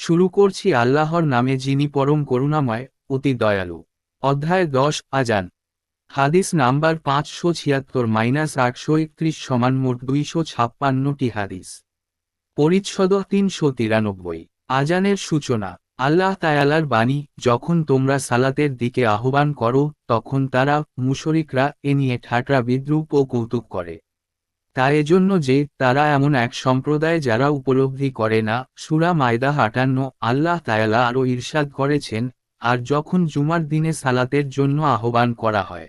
শুরু করছি আল্লাহর নামে যিনি পরম করুণাময় অতি দয়ালু। অধ্যায় 10 আজান। হাদিস নাম্বার 576-831 সমান মোট 256টি হাদিস। পরিচ্ছদ 393। আজানের সূচনা। আল্লাহ তাআলার বাণী, যখন তোমরা সালাতের দিকে আহ্বান করো তখন তারা মুশরিকরা এ নিয়ে ঠাট্টা বিদ্রূপ ও কৌতুক করে। তা এজন্য যে তারা এমন এক সম্প্রদায় যারা উপলব্ধি করে না। সূরা মায়দা 58। আল্লাহ তাআলা আরও ইরশাদ করেছেন, আর যখন জুমার দিনে সালাতের জন্য আহ্বান করা হয়।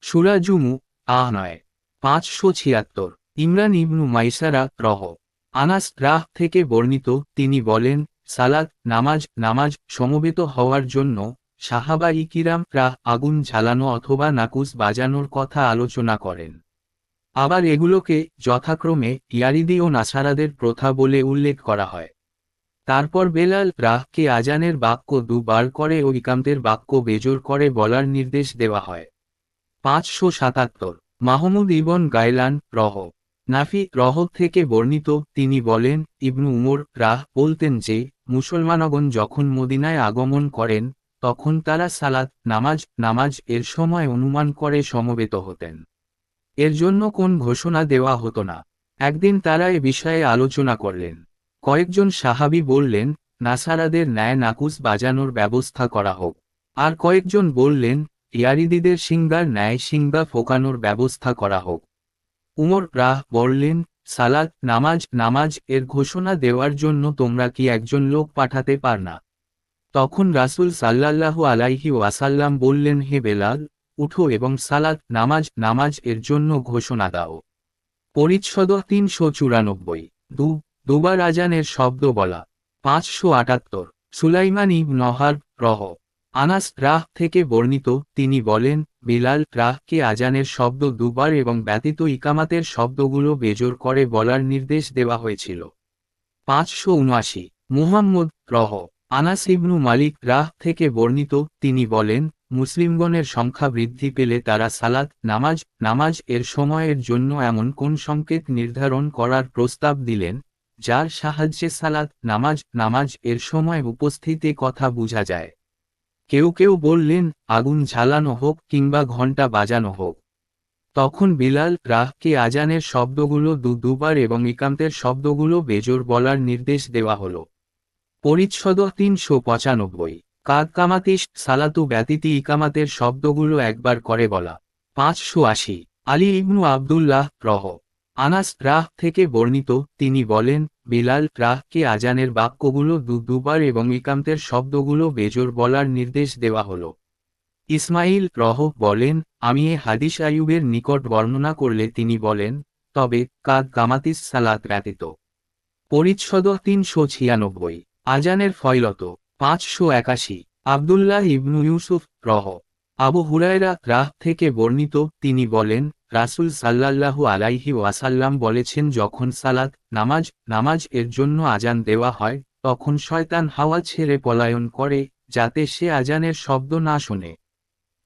সূরা জুমু 9। 576। ইমরান ইবনু মাইসারা আনাস থেকে বর্ণিত, তিনি বলেন, সালাত নামাজ সমবেত হওয়ার জন্য সাহাবা ইকিরাম আগুন ঝালানো অথবা নাকুস বাজানোর কথা আলোচনা করেন। আবার এগুলোকে যথাক্রমে ইয়ারিদি ও নাসারাদের প্রথা বলে উল্লেখ করা হয়। তারপর বেলাল কে আজানের বাক্য দুবার করে ও ইকামতের বাক্য বেজোর করে বলার নির্দেশ দেওয়া হয়। 577। মাহমুদ ইবন গাইলান নাফি থেকে বর্ণিত, তিনি বলেন, ইবনু উমর বলতেন যে, মুসলমানগণ যখন মদিনায় আগমন করেন তখন তারা সালাত নামাজ এর সময় অনুমান করে সমবেত হতেন। এর জন্য কোন ঘোষণা দেওয়া হতো না। একদিন তারা এ বিষয়ে আলোচনা করলেন। কয়েকজন সাহাবী বললেন, নাসারাদের ন্যায় নাকুস বাজানোর ব্যবস্থা করা হোক। আর কয়েকজন বললেন, ইয়ারিদিদের সিংগার ন্যায় সিংগা ফোকানোর ব্যবস্থা করা হোক। উমর বললেন, সালাত নামাজ এর ঘোষণা দেওয়ার জন্য তোমরা কি একজন লোক পাঠাতে পার না? তখন রাসূল সাল্লাল্লাহু আলাইহি ওয়াসাল্লাম বললেন, হে বেলাল, উঠো এবং সালাত নামাজ এর জন্য ঘোষণা দাও। পরিচ্ছদ 394। দুবার আজানের শব্দ বলা। 578। সুলাইমান ইবন হারব আনাস থেকে বর্ণিত, তিনি বলেন, বিলাল কে আজানের শব্দ দুবার এবং ব্যতীত ইকামাতের শব্দগুলো বেজোর করে বলার নির্দেশ দেওয়া হয়েছিল। 579। মুহাম্মদ আনাস ইবনু মালিক থেকে বর্ণিত, তিনি বলেন, মুসলিমগণের সংখ্যা বৃদ্ধি পেলে তারা সালাত নামাজ এর সময়ের জন্য এমন কোন সংকেত নির্ধারণ করার প্রস্তাব দিলেন যার সাহায্যে সালাত নামাজ এর সময় উপস্থিতে কথা বোঝা যায়। কেউ কেউ বললেন, আগুন ঝালানো হোক কিংবা ঘণ্টা বাজানো হোক। তখন বিলাল কে আজানের শব্দগুলো দুবার এবং ইকামতের শব্দগুলো বেজোর বলার নির্দেশ দেওয়া হলো। পরিচ্ছদ 395। কামাতিস সালাতু ব্যতীতি ইকামাতের শব্দগুলো একবার করে বলা। 580। আলী ইবনু আবদুল্লাহ আনাস থেকে বর্ণিত, তিনি বলেন, বিলাল কে আজানের বাক্যগুলো দুবার এবং ইকামতের শব্দগুলো বেজোর বলার নির্দেশ দেওয়া হলো। ইসমাইল বলেন, আমি এ হাদিস আইয়ুবের নিকট বর্ণনা করলে তিনি বলেন, তবে কামাতিস সালাত ব্যতীত। পরিচ্ছদ 396। আজানের ফয়লত। 581। আবদুল্লাহ ইবনু ইউসুফ আবু হুরায়রা থেকে বর্ণিত, তিনি বলেন, রাসূল সাল্লাল্লাহু আলাইহি ওয়াসাল্লাম বলেছেন, যখন সালাত নামাজ এর জন্য আজান দেওয়া হয় তখন শয়তান হাওয়া ছেড়ে পলায়ন করে যাতে সে আজানের শব্দ না শোনে।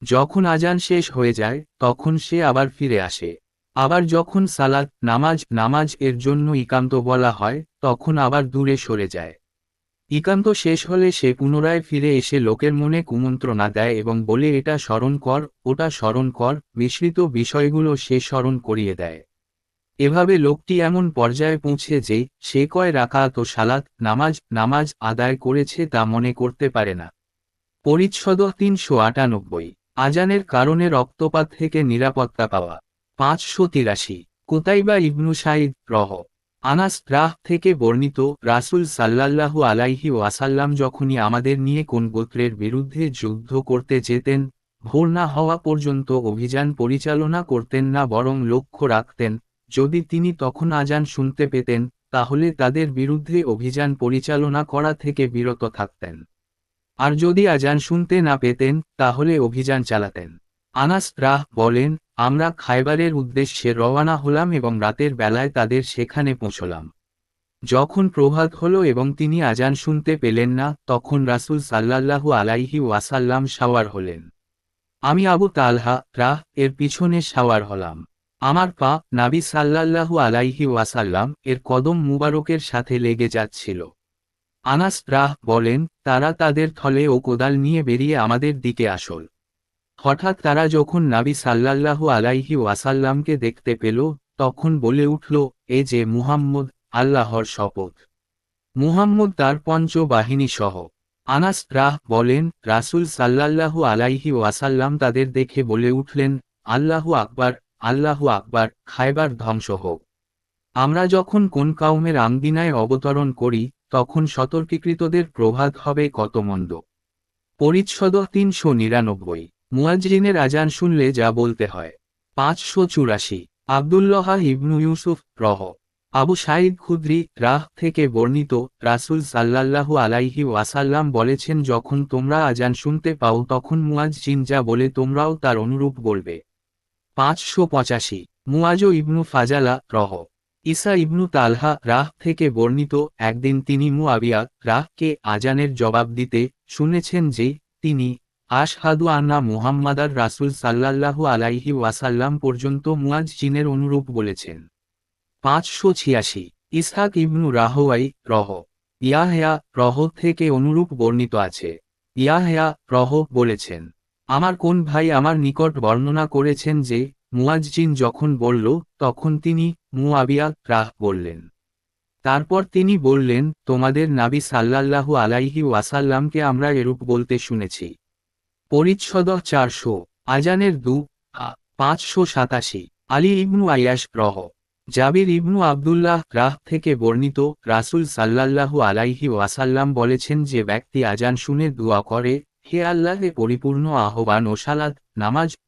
যখন আজান শেষ হয়ে যায় তখন সে আবার ফিরে আসে। আবার যখন সালাত নামাজ এর জন্য ইকামত বলা হয় তখন আবার দূরে সরে যায়। ইকান্ত শেষ হলে সে পুনরায় ফিরে এসে লোকের মনে কুমন্ত্রণা দেয় এবং বলে, এটা স্মরণ কর, ওটা স্মরণ কর, মিশ্রিত বিষয়গুলো সে স্মরণ করিয়ে দেয়। এভাবে লোকটি এমন পর্যায়ে পৌঁছে যে সে কয় রাকাত ও সালাত নামাজ আদায় করেছে তা মনে করতে পারে না। পরিচ্ছদ 398। আজানের কারণে রক্তপাত থেকে নিরাপত্তা পাওয়া। 583। কুতাইবা ইবনু সাইদ আনাস থেকে বর্ণিত, রাসূল সাল্লাল্লাহু আলাইহি ওয়াসাল্লাম যখনই আমাদের নিয়ে কোন গোত্রের বিরুদ্ধে যুদ্ধ করতে যেতেন, ভোর না হওয়া পর্যন্ত অভিযান পরিচালনা করতেন না, বরং লক্ষ্য রাখতেন, যদি তিনি তখন আজান শুনতে পেতেন তাহলে তাদের বিরুদ্ধে অভিযান পরিচালনা করা থেকে বিরত থাকতেন। আর যদি আজান শুনতে না পেতেন তাহলে অভিযান চালাতেন। আনাস বলেন, আমরা খায়বারের উদ্দেশ্যে রওয়ানা হলাম এবং রাতের বেলায় তাদের সেখানে পৌঁছলাম। যখন প্রভাত হলো এবং তিনি আজান শুনতে পেলেন না তখন রাসূল সাল্লাল্লাহু আলাইহি ওয়াসাল্লাম সাওয়ার হলেন। আমি আবু তালহা এর পিছনে সাওয়ার হলাম। আমার পা নাবী সাল্লাল্লাহু আলাইহি ওয়াসাল্লাম এর কদম মুবারকের সাথে লেগে যাচ্ছিল। আনাস বলেন, তারা তাদের থলে ও কোদাল নিয়ে বেরিয়ে আমাদের দিকে আসল। হঠাৎ তারা যখন নাবী সাল্লাল্লাহু আলাইহি ওয়াসাল্লামকে দেখতে পেল, তখন বলে উঠল, এ যে মুহাম্মদ, আল্লাহর শপথ, মুহাম্মদ তার বাহিনী সহ। আনাস বলেন, রাসূল সাল্লাল্লাহু আলাইহি ওয়াসাল্লাম তাদের দেখে বলে উঠলেন, আল্লাহু আকবার, আল্লাহু আকবার, খায়বার ধ্বংস হোক। আমরা যখন কোন কাউমের আঙ্গিনায় অবতরণ করি, তখন সতর্কীকৃতদের প্রভাত হবে কত মন্দ। পরিচ্ছদ ৩৯৯, মুয়াজ্জিনের আজান শুনলে যা বলতে হয়। ৫৮৪, আব্দুল্লাহ ইবনু ইউসুফ আবু সাঈদ খুদরি থেকে বর্ণিত, রাসূল সাল্লাল্লাহু আলাইহি ওয়াসাল্লাম বলেছেন, যখন তোমরা আজান শুনতে পাও তখন মুয়াজ্জিন যা বলে তোমরাও তার অনুরূপ বলবে। ৫৮৫, মুয়াজ ইবনু ফাজালা ঈসা ইবনু তালহা থেকে বর্ণিত, একদিন তিনি মুআবিয়া কে আজানের জবাব দিতে শুনেছেন যে তিনি আশহাদু আন্না মুহাম্মাদার রাসূল সাল্লাল্লাহু আলাইহি ওয়াসাল্লাম পর্যন্ত মুয়াজ্জিনের অনুরূপ বলেছেন। ৫৮৬, ইসহাক ইবনু রাহওয়াই ইয়াহয়া থেকে অনুরূপ বর্ণিত আছে। ইয়াহয়া বলেছেন, আমার কোন ভাই আমার নিকট বর্ণনা করেছেন যে মুয়াজ্জিন যখন বলল, তখন তিনি মুআবিয়া বললেন। তারপর তিনি বললেন, তোমাদের নাবী সাল্লাল্লাহু আলাইহি ওয়াসাল্লামকে আমরা এরূপ বলতে শুনেছি। পরিচ্ছদ ৪০০, আজানের ৫৮৭, আলী ইবনু আয়াশ জাবির ইবনু আব্দুল্লাহ থেকে বর্ণিত, রাসূল সাল্লাল্লাহু আলাইহি ওয়াসাল্লাম বলেছেন, যে ব্যক্তি আজান শুনে দোয়া করে, হে আল্লাহ, পরিপূর্ণ আহ্বান ও সালাত,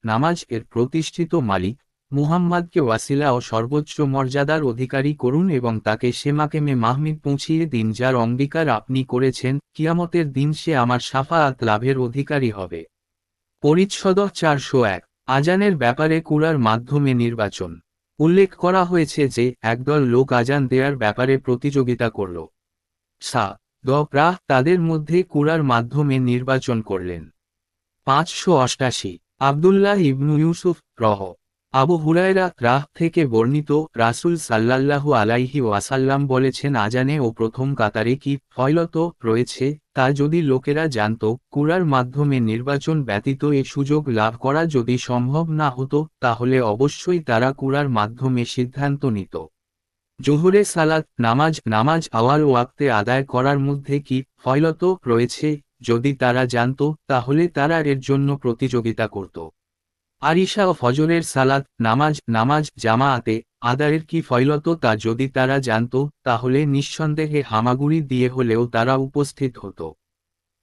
নামাজ এর প্রতিষ্ঠিত মালিক, মুহাম্মাদকে ওয়াসিলা ও সর্বোচ্চ মর্যাদার অধিকারী করুন এবং তাকে সে মাকামে মাহমুদ পৌঁছিয়ে দিন যার অঙ্গীকার আপনি করেছেন, কিয়ামতের দিন সে আমার শাফাআত লাভের অধিকারী হবে। পরিচ্ছদ ৪০১, আজানের ব্যাপারে কুরআর মাধ্যমে নির্বাচন। উল্লেখ করা হয়েছে যে একদল লোক আজান দেয়ার ব্যাপারে প্রতিযোগিতা করল। তাদের মধ্যে কুরআর মাধ্যমে নির্বাচন করলেন। ৫৮৮, আব্দুল্লাহ ইবনু ইউসুফ আবু হুরায়রা থেকে বর্ণিত, রাসূল সাল্লাল্লাহু আলাইহি ওয়াসাল্লাম বলেছেন, আজানে ও প্রথম কাতারে কি ফয়লত রয়েছে তা যদি লোকেরা জানত, কুরআর মাধ্যমে নির্বাচন ব্যতীত এ সুযোগ লাভ করা যদি সম্ভব না হতো, তাহলে অবশ্যই তারা কুরআর মাধ্যমে সিদ্ধান্ত নিত। জোহরে সালাত নামাজ আওয়াল ওয়াক্তে আদায় করার মধ্যে কি ফয়লত রয়েছে, যদি তারা জানত, তাহলে তারা এর জন্য প্রতিযোগিতা করত। আরিশা ও ফজরের সালাত নামাজ জামাআতে আদায়ের কি ফয়লত তা যদি তারা জানত, তাহলে নিঃসন্দেহে হামাগুড়ি দিয়ে হলেও তারা উপস্থিত হতো।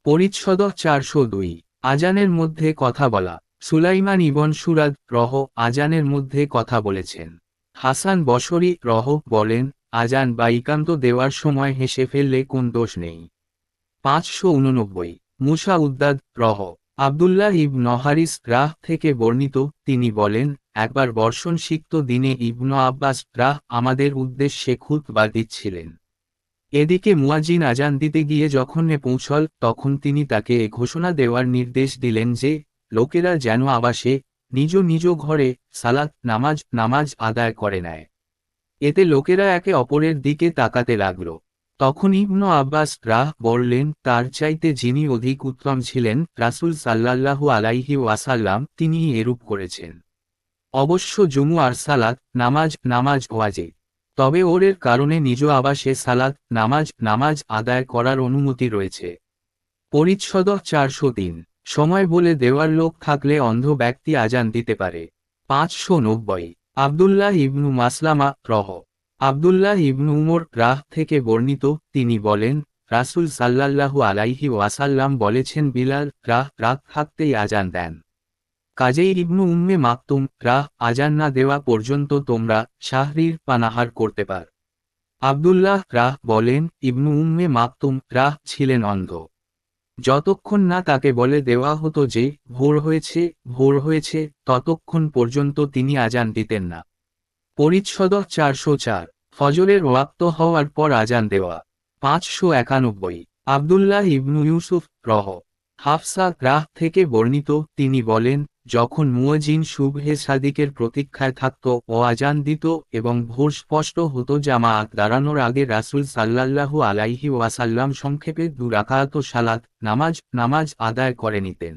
পরিচ্ছদ ৪০২, আজানের মধ্যে কথা বলা। সুলাইমান ইবন সুরাদ আজানের মধ্যে কথা বলেছেন। হাসান বসরি বলেন, আজান বা ইকান্ত দেওয়ার সময় হেসে ফেললে কোন দোষ নেই। ৫৮৯, মুসা উদ্দাদ আব্দুল্লাহ ইবন হারিস থেকে বর্ণিত, তিনি বলেন, একবার বর্ষণসিক্ত দিনে ইবন আব্বাস আমাদের উদ্দেশ্যে খুতবা দিচ্ছিলেন। এদিকে মুয়াজ্জিন আজান দিতে গিয়ে যখন পৌঁছল, তখন তিনি তাকে এ ঘোষণা দেওয়ার নির্দেশ দিলেন যে লোকেরা যেন আবাসে নিজ নিজ ঘরে সালাত নামাজ আদায় করে নেয়। এতে লোকেরা একে অপরের দিকে তাকাতে লাগল। তখন ইবন আব্বাস বললেন, তার চাইতে যিনি অধিক উত্তম ছিলেন, রাসূল সাল্লাল্লাহু আলাইহি ওয়াসাল্লাম, তিনিই এরূপ করেছেন। অবশ্য জুমুআর সালাত নামাজ ওয়াজিব, তবে ওর কারণে নিজ আবাসে সালাত নামাজ আদায় করার অনুমতি রয়েছে। পরিচ্ছদ ৪০৩, সময় বলে দেওয়ার লোক থাকলে অন্ধ ব্যক্তি আজান দিতে পারে। ৫৯০, আব্দুল্লাহ ইবনু মাসলামা আব্দুল্লাহ ইবনু উমর থেকে বর্ণিত, তিনি বলেন, রাসূল সাল্লাল্লাহু আলাইহি ওয়াসাল্লাম বলেছেন, বিলাল রাত থাকতেই আজান দেন। কাজেই ইবনু উম্মে মাকতুম আজান না দেওয়া পর্যন্ত তোমরা শাহরির পানাহার করতে পার। আব্দুল্লাহ বলেন, ইবনু উম্মে মাকতুম ছিলেন অন্ধ। যতক্ষণ না তাকে বলে দেওয়া হতো যে ভোর হয়েছে ততক্ষণ পর্যন্ত তিনি আজান দিতেন না। পরিচ্ছদ ৪০৪, ফজরের ওয়াক্ত হওয়ার পর আজান দেওয়া। ৫৯১, আব্দুল্লাহ ইবনু ইউসুফ হাফসা থেকে বর্ণিত, তিনি বলেন, যখন মুয়াজ্জিন শুবহে সাদিকের প্রতীক্ষায় থাকত ও আজান দিত এবং ভোর স্পষ্ট হতো জামাআত দাঁড়ানোর আগে রাসূল সাল্লাল্লাহু আলাইহি ওয়াসাল্লাম সংক্ষেপে 2 রাকাত সালাত নামাজ আদায় করে নিতেন।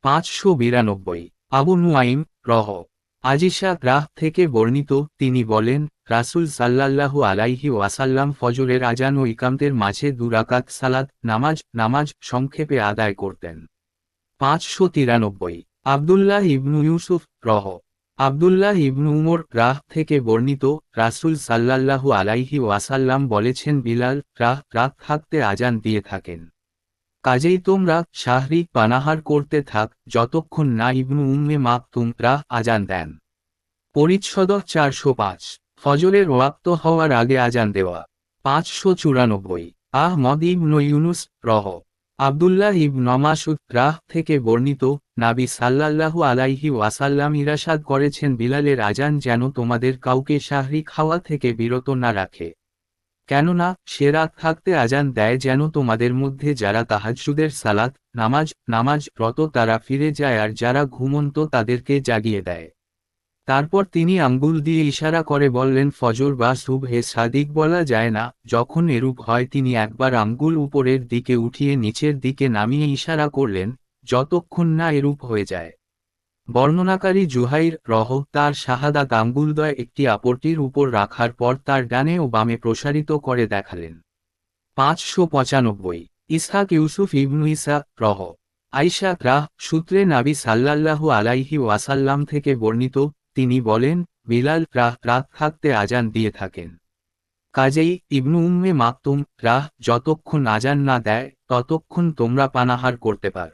592 আবু নুয়াইম রহ আজিশা রাহ থেকে বর্ণিত, তিনি বলেন, রাসূল সাল্লাল্লাহু আলাইহি ওয়াসাল্লাম ফজরের আজান ও ইকামতের মাঝে 2 রাকাত সালাত নামাজ সংক্ষেপে আদায় করতেন। 593 আব্দুল্লাহ ইবনু ইউসুফ রহ আব্দুল্লাহ ইবনু উমর রাহ থেকে বর্ণিত, রাসূল সাল্লাল্লাহু আলাইহি ওয়াসাল্লাম বলেছেন, বিলাল রাত থাকতে আজান দিয়ে থাকেন, কাজেই তোমরা শাহরি পানাহার করতে থাক যতক্ষণ না ইবনু উম্মে মাকতুম আজান দেন। পরিচ্ছদ 405 ফজরের ওয়াক্ত হওয়ার আগে আজান দেওয়া। 594 আহমদ ইবনু ইউনুস রহ আব্দুল্লাহ ইবন মাসউদ রাহ থেকে বর্ণিত, নাবী সাল্লাল্লাহু আলাইহি ওয়াসাল্লাম ইরশাদ করেছেন, বিলালের আজান যেন তোমাদের কাউকে শাহরি খাওয়া থেকে বিরত না রাখে, কেননা সে রাত থাকতে আজান দেয় যেন তোমাদের মধ্যে যারা তাহাজ্জুদের সালাত নামাজ রত তারা ফিরে যায় আর যারা ঘুমন্ত তাদেরকে জাগিয়ে দেয়। তারপর তিনি আঙ্গুল দিয়ে ইশারা করে বললেন, ফজর বা সুবহে সাদিক বলা যায় না। যখন এরূপ হয় তিনি একবার আঙ্গুল উপরের দিকে উঠিয়ে নিচের দিকে নামিয়ে ইশারা করলেন, যতক্ষণ না এরূপ হয়ে যায়। বর্ণনাকারী জুহাইর রহ তার শাহাদাত আঙ্গুলদ্বয় একটি অপরটির উপর রাখার পর তার ডানে ও বামে প্রসারিত করে দেখালেন। 595 ইসহাক ইউসুফ ইবনু ইসা রহ আইশা রাহ সূত্রে নাবী সাল্লাল্লাহু আলাইহি ওয়াসাল্লাম থেকে বর্ণিত, তিনি বলেন, বিলাল রাত থাকতে আজান দিয়ে থাকেন, কাজেই ইবনু উম্মে মাকতুম যতক্ষণ আজান না দেয় ততক্ষণ তোমরা পানাহার করতে পার।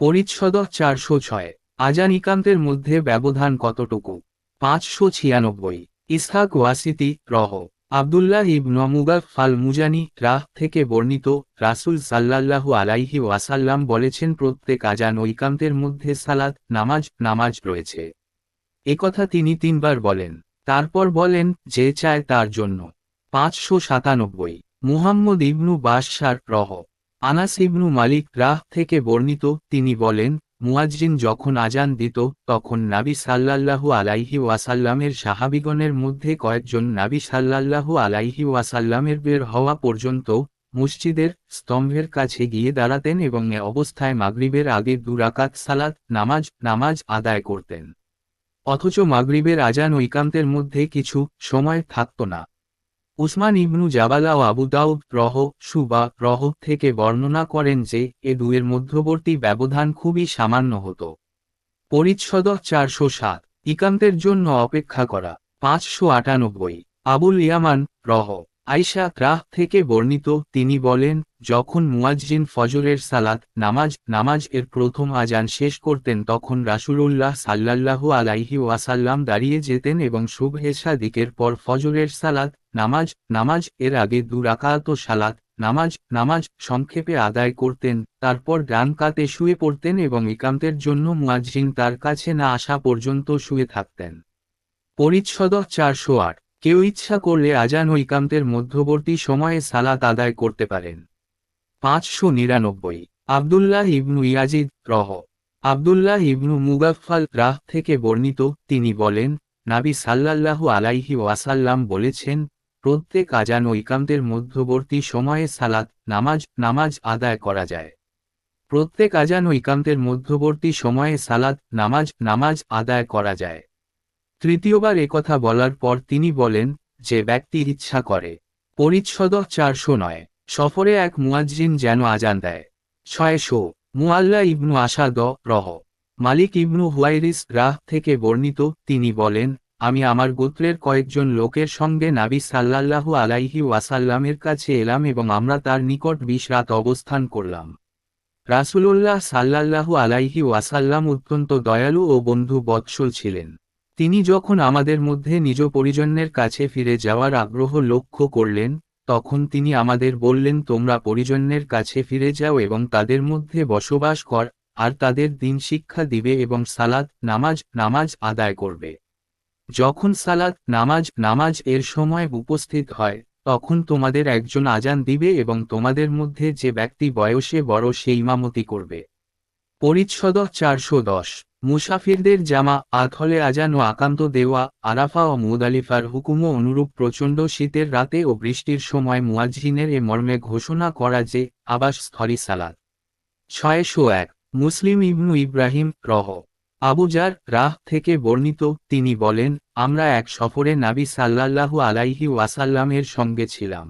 পরিচ্ছদ 406 আজান ইকামতের মধ্যে ব্যবধান কতটুকু। 596 ইসহাক ওয়াসিতি রহ আব্দুল্লাহ ইবন মুগাফফাল মুজানি রাহ থেকে বর্ণিত, রাসূল সাল্লাল্লাহু আলাইহি ওয়াসাল্লাম বলেছেন, প্রত্যেক আজান ও ইকামতের মধ্যে সালাত নামাজ রয়েছে। একথা তিনি 3 বার বলেন, তারপর বলেন, যে চায় তার জন্য। 597 মুহাম্মদ ইবনু বাশশার রহ আনাস ইবনু মালিক রাহ থেকে বর্ণিত, তিনি বলেন, মুয়াজ্জিন যখন আজান দিত তখন নাবী সাল্লাল্লাহু আলাইহি ওয়াসাল্লামের সাহাবীগণের মধ্যে কয়েকজন নাবী সাল্লাল্লাহু আলাইহি ওয়াসাল্লামের বের হওয়া পর্যন্ত মসজিদের স্তম্ভের কাছে গিয়ে দাঁড়াতেন এবং এ অবস্থায় মাগরিবের আগে 2 রাকাত সালাত নামাজ আদায় করতেন, অথচ মাগরিবের আজান ও ইকামতের মধ্যে কিছু সময় থাকত না। উসমান ইবনু জাবালা ও আবু দাউদ রহ থেকে বর্ণনা করেন যে এ দুয়ের মধ্যবর্তী ব্যবধান খুবই সামান্য হতো। পরিচ্ছদ 407 ইকামতের জন্য অপেক্ষা করা। 598 আবুল ইয়ামান রহ আইশা রাহ থেকে বর্ণিত, তিনি বলেন, যখন মুয়াজ্জিন ফজরের সালাত নামাজ এর প্রথম আজান শেষ করতেন তখন রাসূলুল্লাহ সাল্লাল্লাহু আলাইহি ওয়াসাল্লাম দাঁড়িয়ে যেতেন এবং সুবহে সাদিকের পর ফজরের সালাত নামাজ এর আগে 2 রাকাত সালাত নামাজ সংক্ষেপে আদায় করতেন, তারপর ডান কাতে শুয়ে পড়তেন এবং ইকামতের জন্য মুয়াজ্জিন তার কাছে না আসা পর্যন্ত শুয়ে থাকতেন। পরিচ্ছদ 408 কেউ ইচ্ছা করলে আজান ও ইকামতের মধ্যবর্তী সময়ে সালাত আদায় করতে পারেন। 599 আব্দুল্লাহ ইবনু ইয়াজিদ রহ আব্দুল্লাহ ইবনু মুগাফফাল রাহ থেকে বর্ণিত, তিনি বলেন, নাবী সাল্লাল্লাহু আলাইহি ওয়াসাল্লাম বলেছেন, প্রত্যেক আজান ও ইকামতের মধ্যবর্তী সময়ে সালাত নামাজ আদায় করা যায়। প্রত্যেক আজান ও ইকামতের মধ্যবর্তী সময়ে সালাত নামাজ আদায় করা যায়। তৃতীয়বার একথা বলার পর তিনি বলেন, যে ব্যক্তি ইচ্ছা করে। পরিচ্ছদ 409 সফরে এক মুয়াজ্জিন যেন আজান দেয়। 600 মুআল্লা ইবনু আসাদ রহ মালিক ইবনু হুয়াইরিস রাহ থেকে বর্ণিত, তিনি বলেন, আমি আমার গোত্রের কয়েকজন লোকের সঙ্গে নাবী সাল্লাল্লাহু আলাইহি ওয়াসাল্লামের কাছে এলাম এবং আমরা তার নিকট 20 রাত অবস্থান করলাম। রাসূলুল্লাহ সাল্লাল্লাহু আলাইহি ওয়াসাল্লাম অত্যন্ত দয়ালু ও বন্ধু বৎসল ছিলেন। তিনি যখন আমাদের মধ্যে নিজ পরিজনের কাছে ফিরে যাওয়ার আগ্রহ লক্ষ্য করলেন, তখন তিনি আমাদের বললেন, তোমরা পরিজনের কাছে ফিরে যাও এবং তাদের মধ্যে বসবাস কর, আর তাদের দ্বীন শিক্ষা দিবে এবং সালাত নামাজ আদায় করবে। যখন সালাত নামাজ এর সময় উপস্থিত হয় তখন তোমাদের একজন আজান দিবে এবং তোমাদের মধ্যে যে ব্যক্তি বয়সে বড় সে ইমামতি করবে। পরিচ্ছদ 410 মুসাফিরদের জামা আত হলে আজান ও আকান্ত দেওয়া, আরাফা ও মুদালিফার হুকুমও অনুরূপ। প্রচণ্ড শীতের রাতে ও বৃষ্টির সময় মুয়াজ্জিনের এ মর্মে ঘোষণা করা যে, আবাসস্থলী সালাত। 601 মুসলিম ইবনু ইব্রাহিম আবু জার রাহ থেকে বর্ণিত, তিনি বলেন, আমরা এক সফরে নাবী সাল্লাল্লাহু আলাইহি ওয়াসাল্লামের সঙ্গে ছিলাম।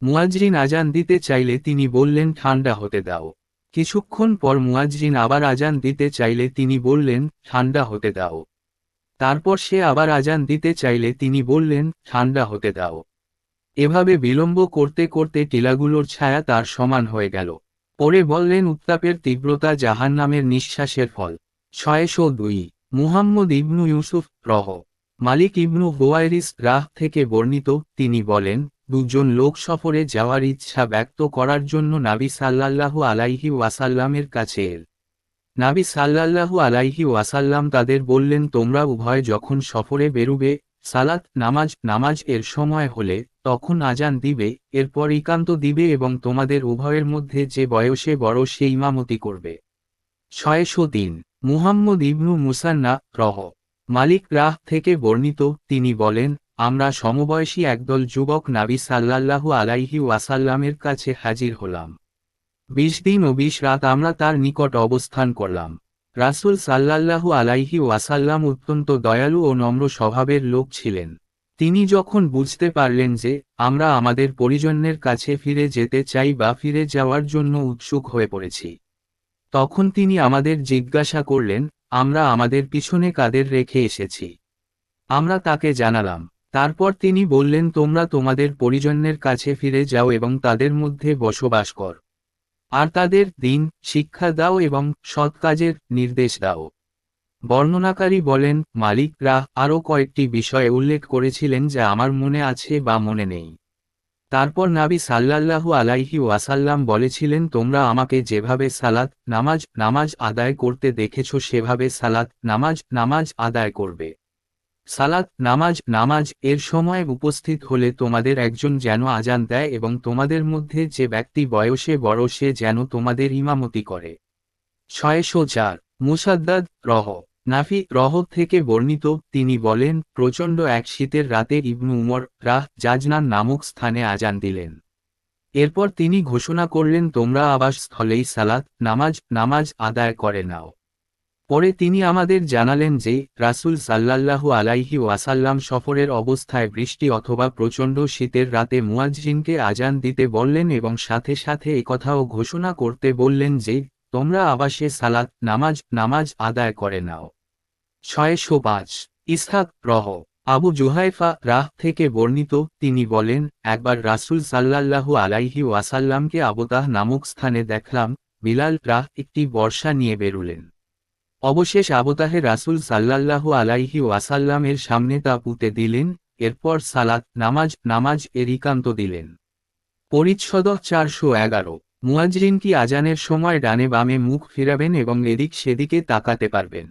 মুয়াজ্জিন আজান দিতে চাইলে তিনি বললেন, ঠান্ডা হতে দাও। কিছুক্ষণ পর মুয়াজ্জিন আবার আজান দিতে চাইলে তিনি বললেন, ঠান্ডা হতে দাও। তারপর সে আবার আজান দিতে চাইলে তিনি বললেন, ঠান্ডা হতে দাও। এভাবে বিলম্ব করতে করতে টিলাগুলোর ছায়া তার সমান হয়ে গেল। পরে বললেন, উত্তাপের তীব্রতা জাহান্নামের নিঃশ্বাসের ফল। 602 মুহাম্মদ ইবনু ইউসুফ মালিক ইবনু হুয়াইরিস রাহ থেকে বর্ণিত, তিনি বলেন, দুজন লোক সফরে যাওয়ার ইচ্ছা ব্যক্ত করার জন্য নাবী সাল্লাল্লাহু আলাইহি ওয়াসাল্লামের কাছে এল। নাবী সাল্লাল্লাহু আলাইহি ওয়াসাল্লাম তাদের বললেন, তোমরা উভয় যখন সফরে বেরুবে, সালাত নামাজ এর সময় হলে তখন আজান দিবে, এরপর ইকান্ত দিবে এবং তোমাদের উভয়ের মধ্যে যে বয়সে বড় সে ইমামতি করবে। 603 মুহাম্মদ ইবনু মুসান্না মালিক রাহ থেকে বর্ণিত, তিনি বলেন, আমরা সমবয়সী একদল যুবক নাবী সাল্লাল্লাহু আলাইহি ওয়াসাল্লামের কাছে হাজির হলাম। 20 দিন ও 20 রাত আমরা তার নিকট অবস্থান করলাম। রাসূল সাল্লাল্লাহু আলাইহি ওয়াসাল্লাম অত্যন্ত দয়ালু ও নম্র স্বভাবের লোক ছিলেন। তিনি যখন বুঝতে পারলেন যে আমরা আমাদের পরিজনের কাছে ফিরে যেতে চাই বা ফিরে যাওয়ার জন্য উৎসুক হয়ে পড়েছি, তখন তিনি আমাদের জিজ্ঞাসা করলেন, আমরা আমাদের পিছনে কাদের রেখে এসেছি। আমরা তাকে জানালাম। তারপর তিনি বললেন, তোমরা তোমাদের পরিজনের কাছে ফিরে যাও এবং তাদের মধ্যে বসবাস কর, আর তাদের দ্বীন শিক্ষা দাও এবং সৎ কাজের নির্দেশ দাও। বর্ণনাকারী বলেন, মালিক রাহ আরও কয়েকটি বিষয়ে উল্লেখ করেছিলেন যা আমার মনে আছে বা মনে নেই। তারপর নাবী সাল্লাল্লাহু আলাইহি ওয়াসাল্লাম বলেছিলেন, তোমরা আমাকে যেভাবে সালাত নামাজ আদায় করতে দেখেছ সেভাবে সালাত নামাজ আদায় করবে। সালাত নামাজ এর সময় উপস্থিত হলে তোমাদের একজন যেন আজান দেয় এবং তোমাদের মধ্যে যে ব্যক্তি বয়সে বড় সে যেন তোমাদের ইমামতি করে। 604 মুসাদ্দাদ নাফি থেকে বর্ণিত, তিনি বলেন, প্রচণ্ড এক শীতের রাতে ইবনু উমর জাজনান নামক স্থানে আজান দিলেন। এরপর তিনি ঘোষণা করলেন, তোমরা আবাসস্থলেই সালাত নামাজ আদায় করে নাও। পরে তিনি আমাদের জানালেন যে রাসূল সাল্লাল্লাহু আলাইহি ওয়াসাল্লাম সফরের অবস্থায় বৃষ্টি অথবা প্রচণ্ড শীতের রাতে মুয়াজ্জিনকে আজান দিতে বললেন এবং সাথে সাথে একথাও ঘোষণা করতে বললেন যে তোমরা আবাসে সালাত নামাজ আদায় করে নাও। 605 ইসহাক আবু জুহাইফা থেকে বর্ণিত, তিনি বলেন, একবার রাসূল সাল্লাল্লাহু আলাইহি ওয়াসাল্লামকে আবতাহ নামক স্থানে দেখলাম। বিলাল একটি বর্শা নিয়ে বেরুলেন। অবশেষ আবতাহে রাসূল সাল্লাল্লাহু আলাইহি ওয়াসাল্লামের সামনে তা পুঁতে দিলেন। এরপর সালাত নামাজ এর ইকান্ত দিলেন। পরিচ্ছদ 411 মুয়াজ্জিন কি আজানের সময় ডানে বামে মুখ ফিরাবেন এবং এদিক সেদিকে তাকাতে পারবেন?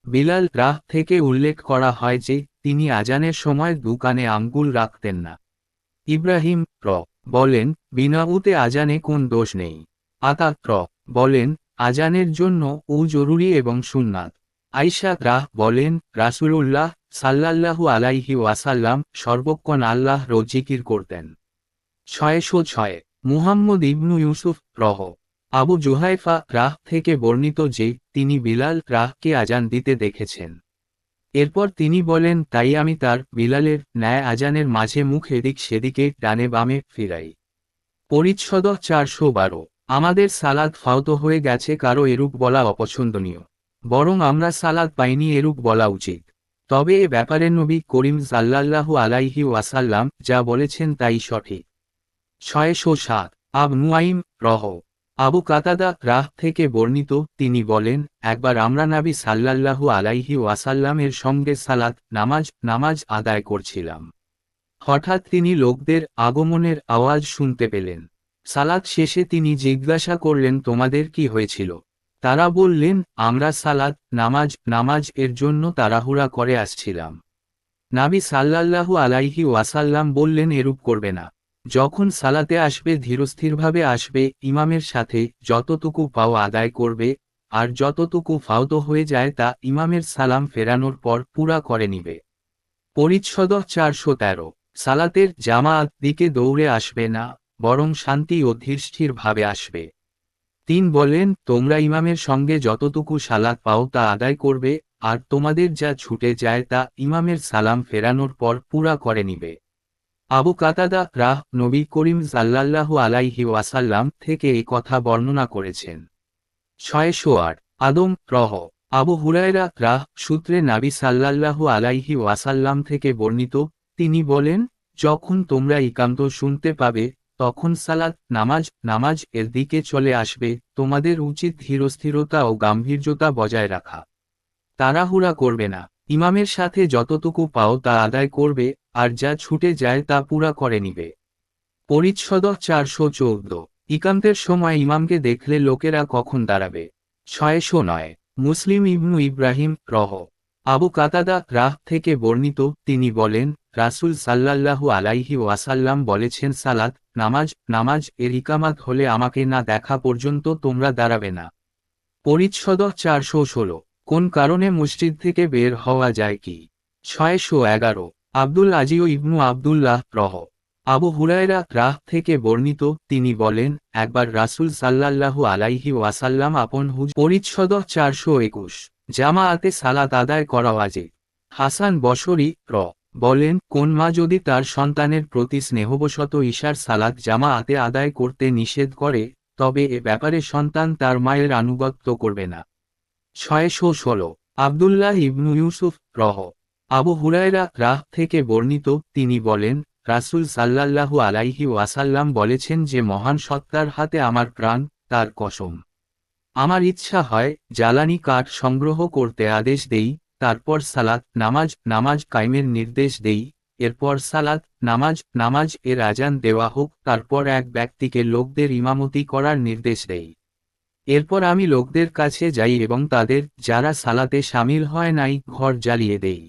বিলাল থেকে উল্লেখ করা হয় যে তিনি আজানের সময় দু কানে আঙ্গুল রাখতেন না। ইব্রাহিম বলেন, বিনাউতে আজানে কোন দোষ নেই। আতা বলেন, আজানের জন্য ও জরুরি এবং সুন্নাত। আয়েশা বলেন, রাসূলুল্লাহ সাল্লাল্লাহু আলাইহি ওয়াসাল্লাম সর্বক্ষণ আল্লাহর জিকির করতেন। 606 মুহাম্মদ ইবনু ইউসুফ আবু জুহাইফা থেকে বর্ণিত যে তিনি বিলাল কে আজান দিতে দেখেছেন। এরপর তিনি বলেন, তাই আমি তার বিলালের ন্যায় আজানের মাঝে মুখ এদিক সেদিকে ডানে বামে ফিরাই। পরিচ্ছদ 412 আমাদের সালাত ফাওত হয়ে গেছে কারো এরূপ বলা অপছন্দনীয়, বরং আমরা সালাত পাইনি এরূপ বলা উচিত। তবে এ ব্যাপারে নবী করিম সাল্লাল্লাহু আলাইহি ওয়াসাল্লাম যা বলেছেন তাই সঠিক। 607 আব নুআইম আবু কাতাদা থেকে বর্ণিত, তিনি বলেন, একবার আমরা নবী সাল্লাল্লাহু আলাইহি ওয়াসাল্লামের সঙ্গে সালাত নামাজ আদায় করছিলাম। হঠাৎ তিনি লোকদের আগমনের আওয়াজ শুনতে পেলেন। সালাত শেষে তিনি জিজ্ঞাসা করলেন, তোমাদের কি হয়েছিল? তারা বললেন, আমরা সালাত নামাজ এর জন্য তাড়াহুড়া করে আসছিলাম। নবী সাল্লাল্লাহু আলাইহি ওয়াসাল্লাম বললেন, এরূপ করবে না। যখন সালাতে আসবে ধীরস্থিরভাবে আসবে, ইমামের সাথে যতটুকু পাও আদায় করবে, আর যতটুকু ফাউত হয়ে যায় তা ইমামের সালাম ফেরানোর পর পুরা করে নিবে। পরিচ্ছদ 413। সালাতের জামাআত দিকে দৌড়ে আসবে না, বরং শান্তি ও ধীরস্থিরভাবে আসবে। 3 বলেন, তোমরা ইমামের সঙ্গে যতটুকু সালাত পাও তা আদায় করবে, আর তোমাদের যা ছুটে যায় তা ইমামের সালাম ফেরানোর পর পুরা করে নিবে। আবু কাতাদা নবী করিম সাল্লাল্লাহু আলাইহি ওয়াসাল্লাম থেকে এই কথা বর্ণনা করেছেন। 608। আদম আবু হুরায়রা সূত্রে নবী সাল্লাল্লাহু আলাইহি ওয়াসাল্লাম থেকে বর্ণিত, তিনি বলেন, যখন তোমরা ইকামত শুনতে পাবে, তখন সালাত নামাজ এর দিকে চলে আসবে। তোমাদের উচিত ধীরস্থিরতা ও গাম্ভীর্যতা বজায় রাখা। তাড়াহুড়া করবে না। ইমামের সাথে যতটুকু পাও তা আদায় করবে, আর যা ছুটে যায় তা পুরা করে নিবে। পরিচ্ছদ 414। ইকামতের সময় ইমামকে দেখলে লোকেরা কখন দাঁড়াবে। 609। মুসলিম ইবনু ইব্রাহিম আবু কাতাদা থেকে বর্ণিত, তিনি বলেন, রাসূল সাল্লাল্লাহু আলাইহি ওয়াসাল্লাম বলেছেন, সালাত নামাজ এর ইকামাত হলে আমাকে না দেখা পর্যন্ত তোমরা দাঁড়াবে না। পরিচ্ছদ 416। কোন কারণে মসজিদ থেকে বের হওয়া যায় কি। 611। আব্দুল আজিও ইবনু আব্দুল্লাহ আবু হুরায়রা থেকে বর্ণিত, তিনি বলেন, একবার রাসূল সাল্লাল্লাহু আলাইহি ওয়াসাল্লাম আপন পরিচ্ছদ 421। জামাআতে সালাত আদায় করা ওয়াজিব। হাসান বসরি বলেন, কোন মা যদি তার সন্তানের প্রতি স্নেহবশত ঈশার সালাত জামাআতে আদায় করতে নিষেধ করে, তবে এ ব্যাপারে সন্তান তার মায়ের আনুগত্য করবে না। 616। আব্দুল্লাহ ইবনু ইউসুফ আবু হুরায়রা থেকে বর্ণিত, তিনি বলেন, রাসূল সাল্লাল্লাহু আলাইহি ওয়াসাল্লাম বলেছেন যে মহান সত্তার হাতে আমার প্রাণ, তার কসম, আমার ইচ্ছা হয় জ্বালানি কাঠ সংগ্রহ করতে আদেশ দেই, তারপর সালাত নামাজ কায়েমের নির্দেশ দেই, এরপর সালাত নামাজ এর আজান দেওয়া হোক, তারপর এক ব্যক্তিকে লোকদের ইমামতি করার নির্দেশ দেই। এরপর আমি লোকদের কাছে যাই এবং তাদের, যারা সালাতে শামিল হয় নাই, ঘর জ্বালিয়ে দেই।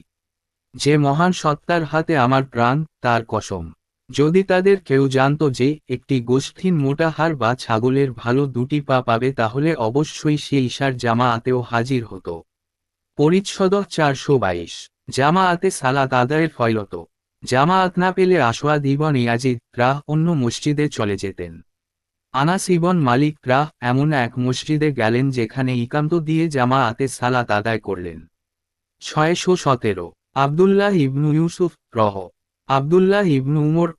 যে মহান সত্তার হাতে আমার প্রাণ, তার কসম, যদি তাদের কেউ জানত যে একটি গোষ্ঠীর মোটা হাড় বা ছাগলের ভালো 2টি পা পাবে, তাহলে অবশ্যই সে ঈশার জামাআতেও হাজির হতো। পরিচ্ছদ 422। জামাআতে সালাত আদায়ের ফয়লত। জামাআত না পেলে আসওয়াদ ইবন ইয়াজিদ অন্য মসজিদে চলে যেতেন। আনাস ইবন মালিক এমন এক মসজিদে গেলেন যেখানে ইকামত দিয়ে জামাআতে সালাত আদায় করলেন। 617। আব্দুল্লাহ ইবনু ইউসুফ আব্দুল্লাহ ইবনু উমর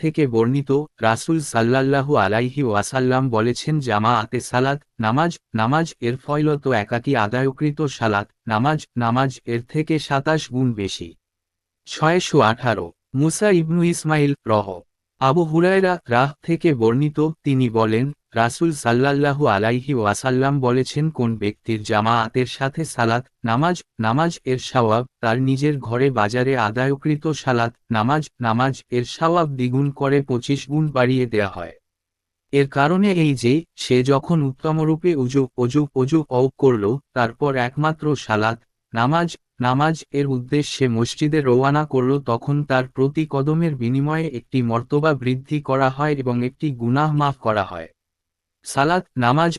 থেকে বর্ণিত, রাসূল সাল্লাল্লাহু আলাইহি ওয়াসাল্লাম বলেছেন, জামাআতে সালাত নামাজ এর ফয়লত একাকী আদায়কৃত সালাত নামাজ এর থেকে 27 গুণ বেশি। 618। মুসা ইবনু ইসমাইল আবু হুরায়রা থেকে বর্ণিত, তিনি বলেন, রাসূল সাল্লাল্লাহু আলাইহি ওয়াসাল্লাম বলেছেন, কোন ব্যক্তির জামাআতের সাথে সালাত নামাজ এর সওয়াব তার নিজের ঘরে বাজারে আদায়কৃত সালাত নামাজ এর সওয়াব দ্বিগুণ করে 25 গুণ বাড়িয়ে দেয়া হয়। এর কারণে এই যে, সে যখন উত্তমরূপে অজু করল, তারপর একমাত্র সালাত নামাজ এর উদ্দেশ্যে মসজিদে রওয়ানা করল, তখন তার প্রতি কদমের বিনিময়ে একটি মর্তবা বৃদ্ধি করা হয় এবং একটি গুনাহ মাফ করা হয়। সালাত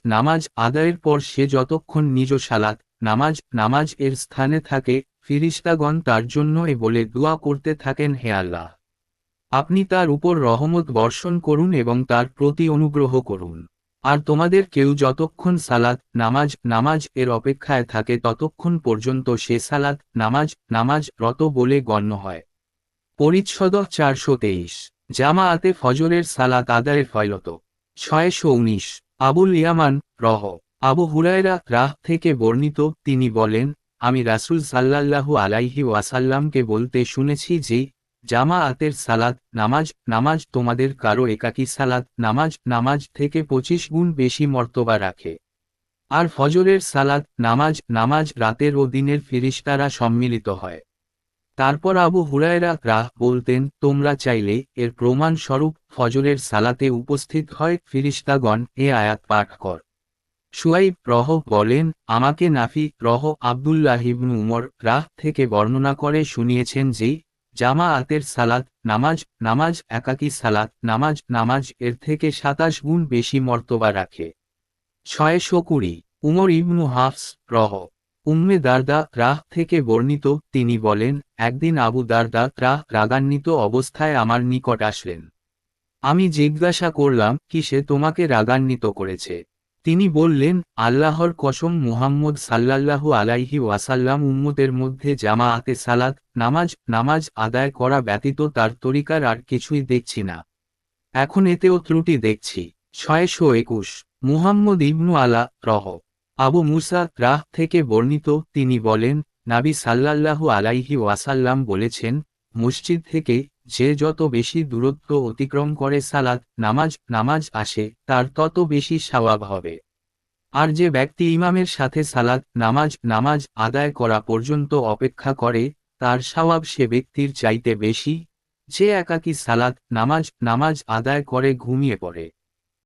নামাজ আদায়ের পর সে যতক্ষণ নিজ সালাত নামাজ এর স্থানে থাকে, ফিরিস্তাগণ তার জন্য বলে দোয়া করতে থাকেন, হে আল্লাহ, আপনি তার উপর রহমত বর্ষণ করুন এবং তার প্রতি অনুগ্রহ করুন। আর তোমাদের কেউ যতক্ষণ সালাত নামাজ এর অপেক্ষায় থাকে, ততক্ষণ পর্যন্ত সে সালাত নামাজ রত বলে গণ্য হয়। পরিচ্ছদ 423। জামাআতে ফজরের সালাত আদায়ের ফয়লত। 619। আবুল ইয়ামান আবু হুরায়রা থেকে বর্ণিত, তিনি বলেন, আমি রাসূল সাল্লাল্লাহু আলাইহি ওয়াসাল্লামকে বলতে শুনেছি যে, জামাআতের সালাত নামাজ তোমাদের কারো একাকী সালাত নামাজ থেকে 25 গুণ বেশি মর্তবা রাখে। আর ফজরের সালাত নামাজ রাতের ও দিনের ফিরিস্তারা সম্মিলিত হয়। তারপর আবু হুরায়রা বলতেন, তোমরা চাইলে এর প্রমাণ স্বরূপ ফজরের সালাতে উপস্থিত হয় ফিরিস্তাগণ এ আয়াত পাঠ কর। শুয়াইব বলেন, আমাকে নাফি আব্দুল্লাহ ইবনু উমর থেকে বর্ণনা করে শুনিয়েছেন যে, জামাআতের সালাত নামাজ একাকী সালাত নামাজ এর থেকে 27 গুণ বেশি মর্তবা রাখে। 620। উমর ইবনু হাফস রহ উম্মে দারদা রাহ থেকে বর্ণিত, তিনি বলেন, একদিন আবু দারদা রাগান্বিত অবস্থায় আমার নিকট আসলেন। আমি জিজ্ঞাসা করলাম, কি সে তোমাকে রাগান্বিত করেছে? তিনি বললেন, আল্লাহর কসম, মুহাম্মদ সাল্লাল্লাহু আলাইহি ওয়াসাল্লাম উম্মতের মধ্যে জামাআতে সালাত নামাজ আদায় করা ব্যতীত তার তরিকার আর কিছুই দেখছি না। এখন এতেও ত্রুটি দেখছি। 621 মুহাম্মদ ইবনু আলা রহ আবু মুসা রাহ থেকে বর্ণিত, তিনি বলেন, নাবী সাল্লাল্লাহু আলাইহি ওয়াসাল্লাম বলেছেন, মসজিদ থেকে যে যত বেশি দূরত্ব অতিক্রম করে সালাত নামাজ আসে, তার তত বেশি সওয়াব হবে। আর যে ব্যক্তি ইমামের সাথে সালাত নামাজ আদায় করা পর্যন্ত অপেক্ষা করে, তার সওয়াব সে ব্যক্তির চাইতে বেশি, যে একাকী সালাত নামাজ আদায় করে ঘুমিয়ে পড়ে।